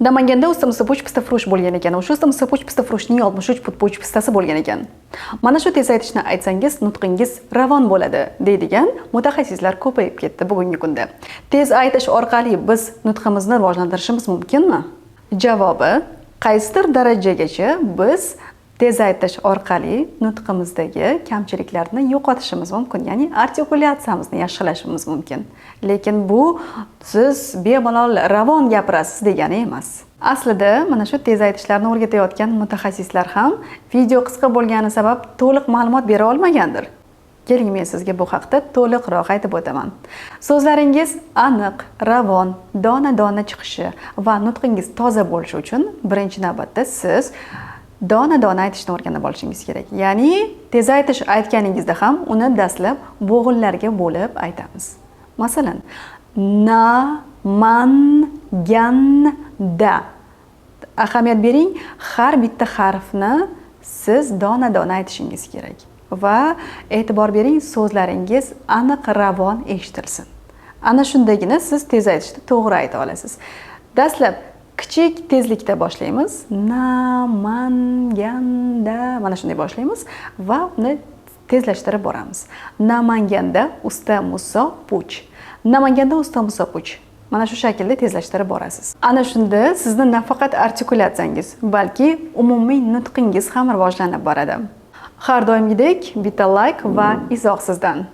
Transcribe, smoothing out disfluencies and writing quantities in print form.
Namanganda ustimizda puch pista furush bo'lgan ekan. O'sha ustimizda puch pista furushning 63 put puch pistasi bo'lgan ekan. Mana shu tez aytishni aytsangiz, nutqingiz ravon bo'ladi deydigan mutaxassislar ko'payib ketdi bugungi kunda. Tez aytish orqali biz nutqimizni rivojlantirishimiz mumkinmi? Javobi, qaysidir darajagacha biz tez aytish orqali nutqimizdagi kamchiliklarni yo'qotishimiz mumkin, ya'ni artikulatsiyamizni yaxshilashimiz mumkin. Lekin bu siz bemalol ravon gapirasiz degani emas. Aslida mana shu tez aytishlarni o'rgatayotgan mutaxassislar ham video qisqa bo'lgani sabab to'liq ma'lumot bera olmagandir. Keling, men sizga bu haqda to'liqroq aytib o'taman. So'zlaringiz aniq, ravon, dona-dona chiqishi va nutqingiz toza bo'lishi uchun birinchi navbatda siz dona-dona aytishni o'rganib olishingiz kerak. Ya'ni tez aytish aytganingizda ham uni dastlab bo'g'inlarga bo'lib aytamiz. Masalan, na, man, gan, da. Ahamiyat bering, har bitta harfni siz dona-dona aytishingiz kerak. Va e'tibor bering, so'zlaringiz aniq, ravon eshitilsin. Ana shundagina siz tez aytishni to'g'ri ayta olasiz. Dastlab kichik tezlikda boshlaymiz. Na, man, gan, da. Mana shunday boshlaymiz va uni tezlashtirib boramiz. Namanganda usta Muso puch. Namanganda usta Muso puch. Mana shu shaklda tezlashtirib borasiz. Ana shunda sizni nafaqat artikulatsiyangiz, balki umumiy nutqingiz ham rivojlanib boradi. Har doimgidek bitta like va izoh sizdan.